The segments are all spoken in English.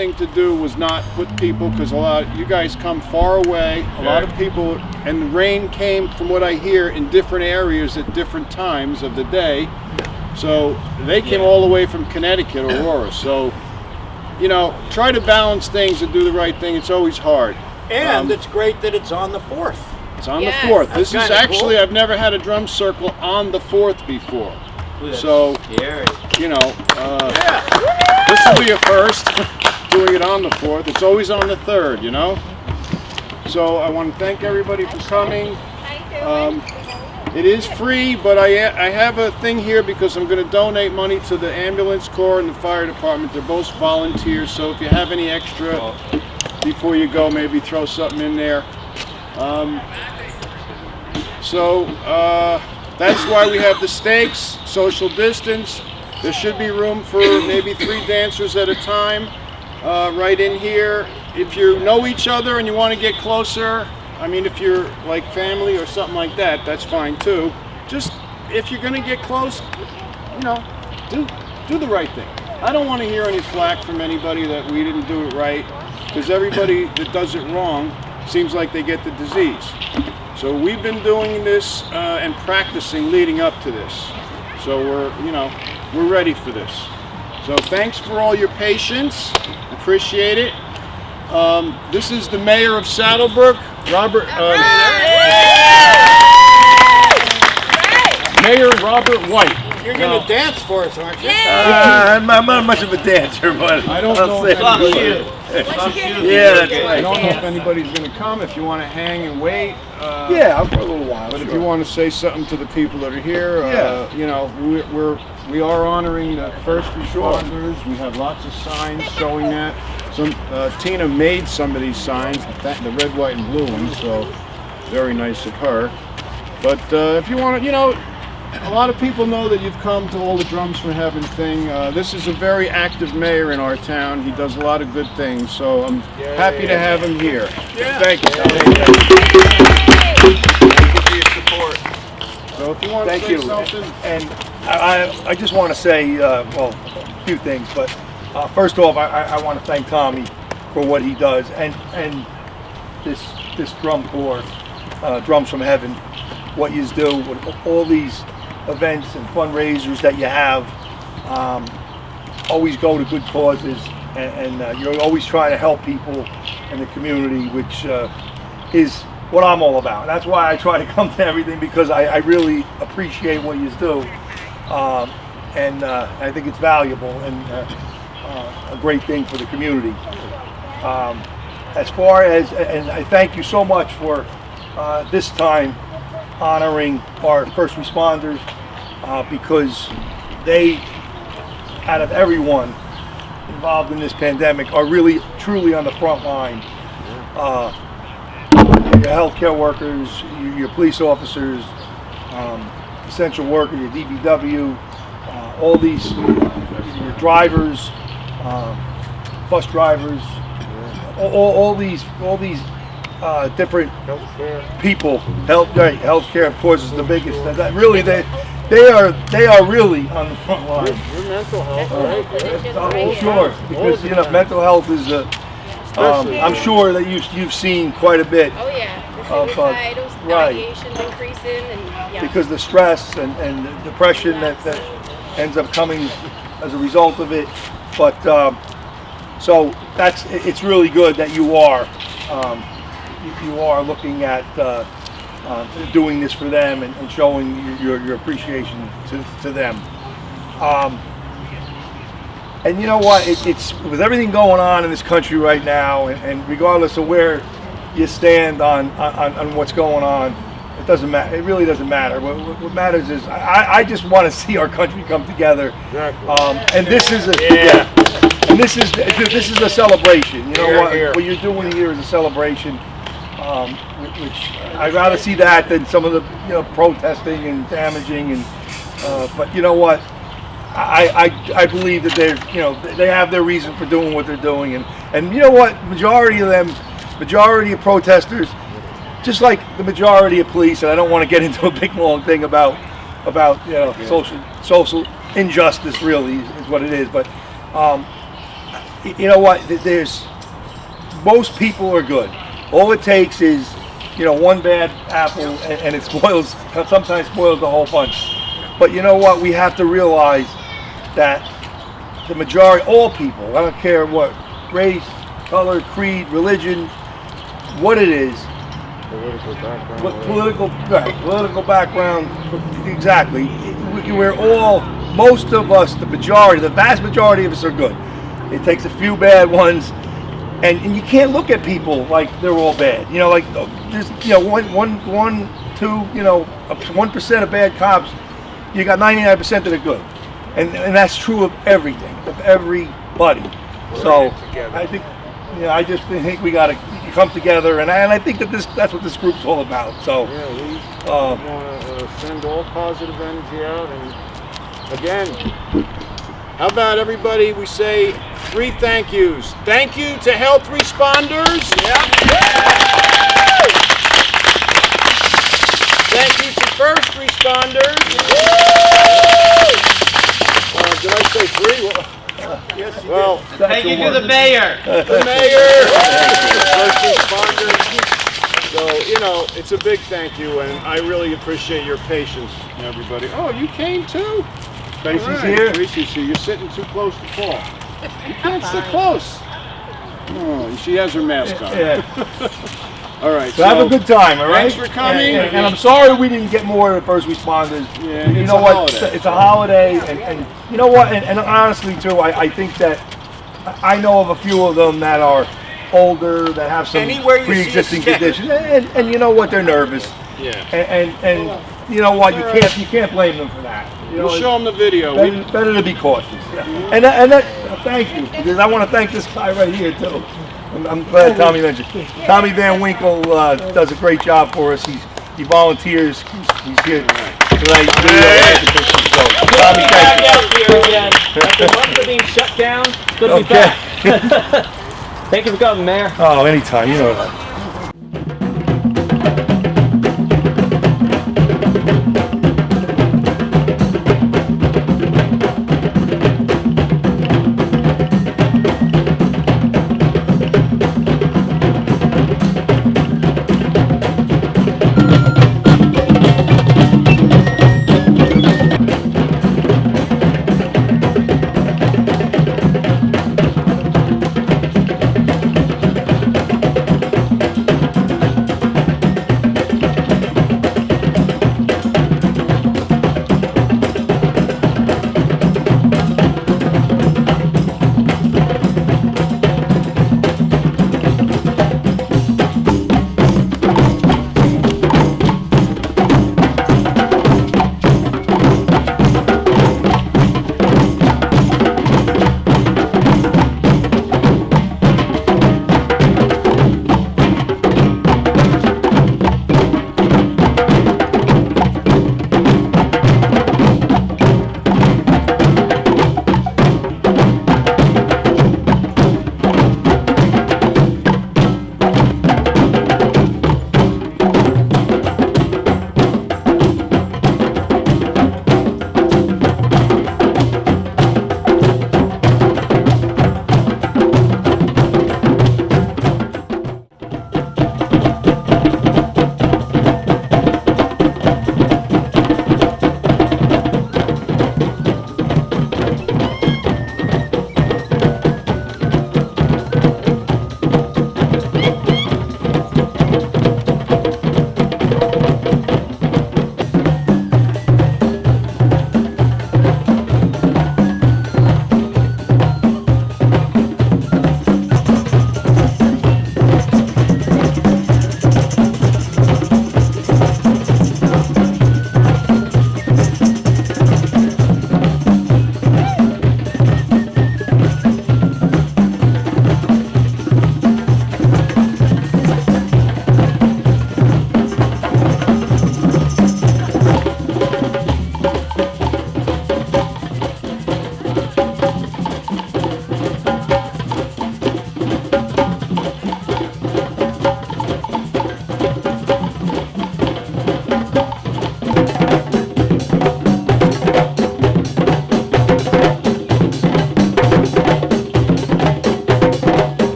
thing to do was not put people, because you guys come far away, a lot of people, and the rain came, from what I hear, in different areas at different times of the day. So they came all the way from Connecticut, Aurora. So, you know, try to balance things and do the right thing. It's always hard. And it's great that it's on the 4th. It's on the 4th. This is actually, cool. I've never had a drum circle on the 4th before. So, you know, this will be a first, doing it on the 4th. It's always on the 3rd, you know? So I want to thank everybody for coming. It is free, but I have a thing here because I'm going to donate money to the ambulance corps and the fire department. They're both volunteers, so if you have any extra before you go, maybe throw something in there. That's why we have the stakes, social distance. There should be room for maybe 3 dancers at a time right in here. If you know each other and you want to get closer, I mean, if you're like family or something like that, that's fine too. Just, if you're going to get close, you know, do the right thing. I don't want to hear any flack from anybody that we didn't do it right, because everybody that does it wrong seems like they get the disease. So we've been doing this and practicing leading up to this. So we're ready for this. So thanks for all your patience. Appreciate it. This is the mayor of Saddle Brook, Mayor Robert White. You're going to dance for us, aren't you? I'm not much of a dancer, but I don't know if anybody, I don't know if anybody's going to come. If you want to hang and wait, yeah, for a little while. But if you want to say something to the people that are here, you know, we are honoring the first responders. We have lots of signs showing that. Tina made some of these signs, the red, white, and blue ones. So very nice of her. But if you want to, you know, a lot of people know that you've come to all the Drums from Heaven thing. This is a very active mayor in our town. He does a lot of good things, so I'm happy to have him here. Thank you. Thank you for your support. So if you want to say something. And I just want to say, well, a few things, but first off, I want to thank Tommy for what he does, and this drum corps, Drums from Heaven, what you do with all these events and fundraisers that you have, always go to good causes, and you're always trying to help people in the community, which is what I'm all about. That's why I try to come to everything, because I really appreciate what you do, and I think it's valuable and a great thing for the community. As far as, and I thank you so much for this time honoring our first responders, because they, out of everyone involved in this pandemic, are really truly on the front line. Your healthcare workers, your police officers, essential workers, your DBW, all these, your drivers, bus drivers, all these different people. Healthcare, of course, is the biggest. That really, they are really on the front line. Your mental health, right? Sure, because you know, mental health is I'm sure that you've seen quite a bit. Oh yeah, the suicides, ideation increasing, and because the stress and the depression that ends up coming as a result of it. But so it's really good that you are looking at doing this for them and showing your appreciation to them. And you know what? It's with everything going on in this country right now, and regardless of where you stand on what's going on, it doesn't matter. It really doesn't matter. What matters is I just want to see our country come together. Exactly. And this is and this is a celebration. You know what you're doing here is a celebration. Which I'd rather see that than some of the protesting and damaging and but you know what, I believe that they have their reason for doing what they're doing, and you know what, majority of protesters, just like the majority of police, and I don't want to get into a big long thing about social injustice, really is what it is, but you know what? There's most people are good. All it takes is, one bad apple, and it sometimes spoils the whole bunch. But you know what? We have to realize that the majority, all people, I don't care what race, color, creed, religion, what it is, Political background. Political background, exactly. We're all, most of us, the vast majority of us are good. It takes a few bad ones, and you can't look at people like they're all bad. Like there's 1% of bad cops. You got 99% that are good, and that's true of everything, of everybody. So I just think we got to come together, and I think that's what this group's all about. So yeah, we want to send all positive energy out, and again, how about everybody? We say 3 thank yous. Thank you to health responders. Thank you to first responders. Did I say 3? yes, you Well, Thank you to the mayor. the mayor, first responders. So, it's a big thank you, and I really appreciate your patience, everybody. Oh, you came too? Tracy's All right, here. Tracy's here. You're sitting too close to Paul. You can't sit close. Oh, she has her mask on. Yeah. All right. So have a good time, all right? Thanks for coming. And I'm sorry we didn't get more of the first responders. Yeah, you it's know a what? holiday. It's a holiday, and you know what? And honestly, too, I think that I know of a few of them that are older, that have some Anywhere you see a pre-existing stick. conditions, and you know what? They're nervous. Yeah. And you know what? You can't blame them for that. We'll show them the video. Better to be cautious. And that thank you, because I want to thank this guy right here too. I'm glad Tommy mentioned. Tommy Van Winkle does a great job for us. He volunteers. He's here tonight. So, Tommy, thank Back you. out here again. After months of being shut down, it's good to be Okay. back. Thank you for coming, Mayor. Oh, anytime. You know that.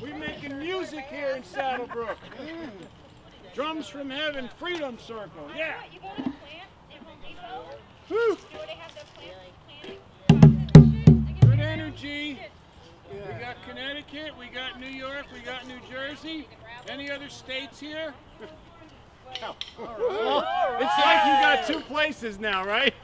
We're making music here in Saddle Brook. Drums from Heaven, Freedom Circle. Yeah. You go to the plant in Home Depot. Woo. Do they have the plant? Good energy. We got Connecticut, we got New York, we got New Jersey. Any other states here? Oh, all right. It's like you got two places now, right?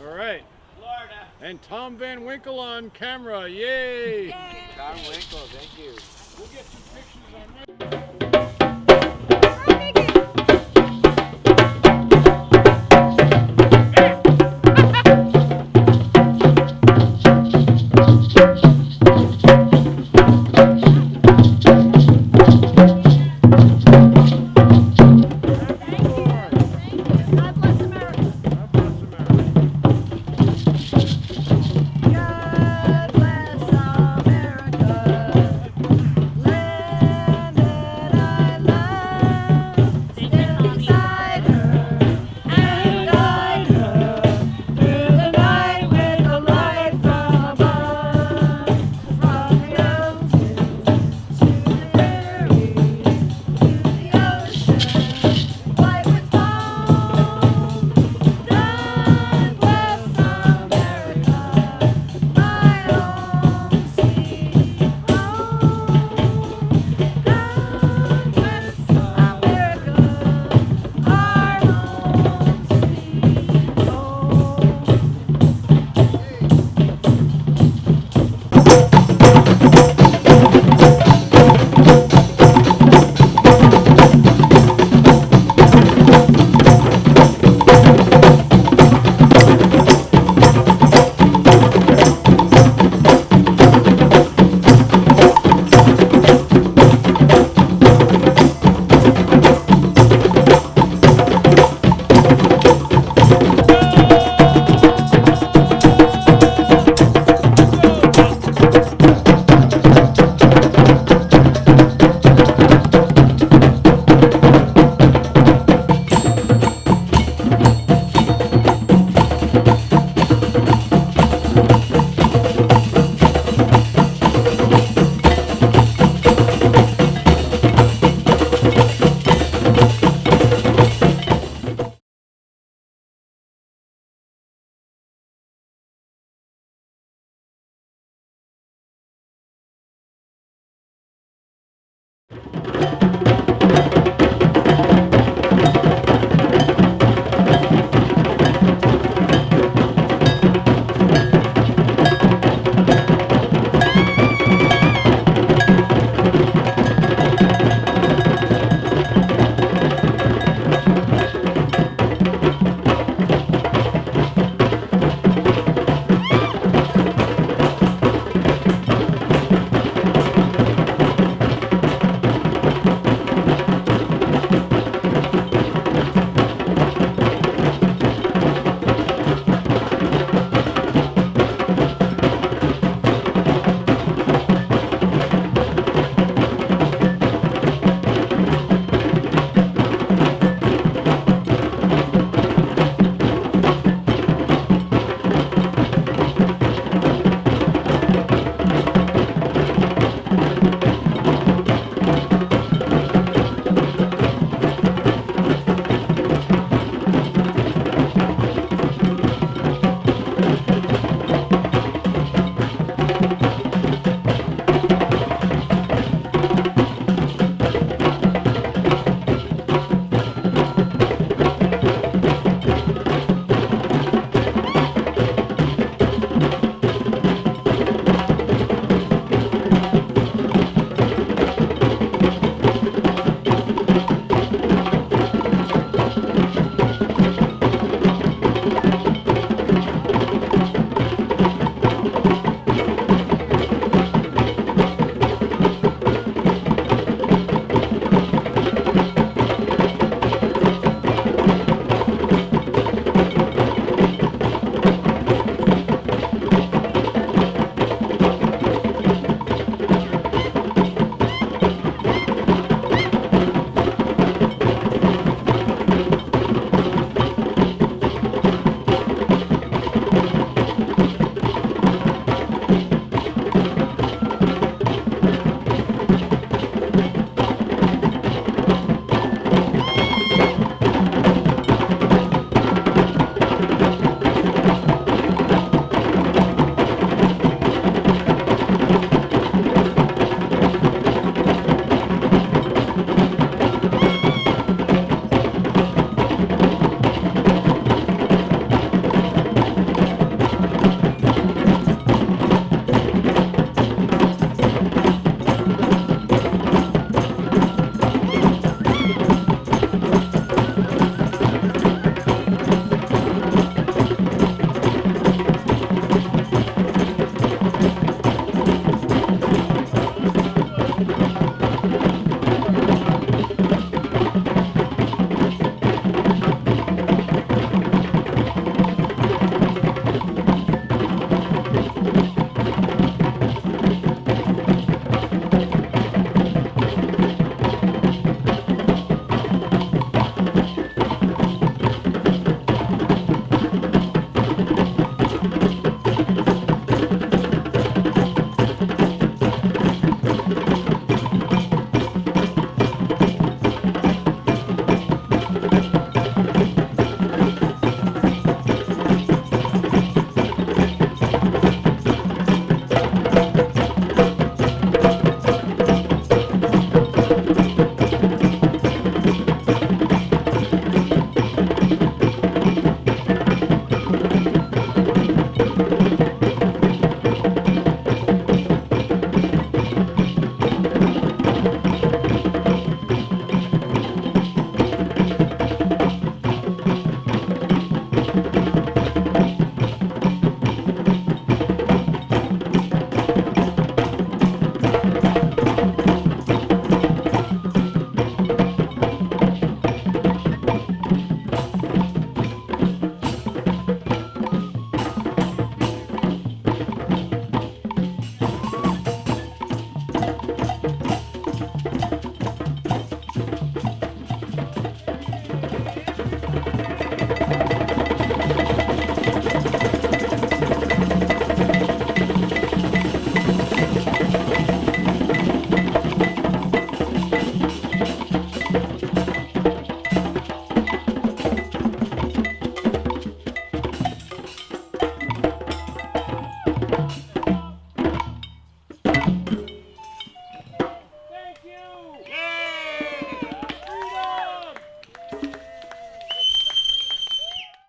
All right. Florida. And Tom Van Winkle on camera. Yay! Tom Winkle, thank you. We'll get some pictures on that.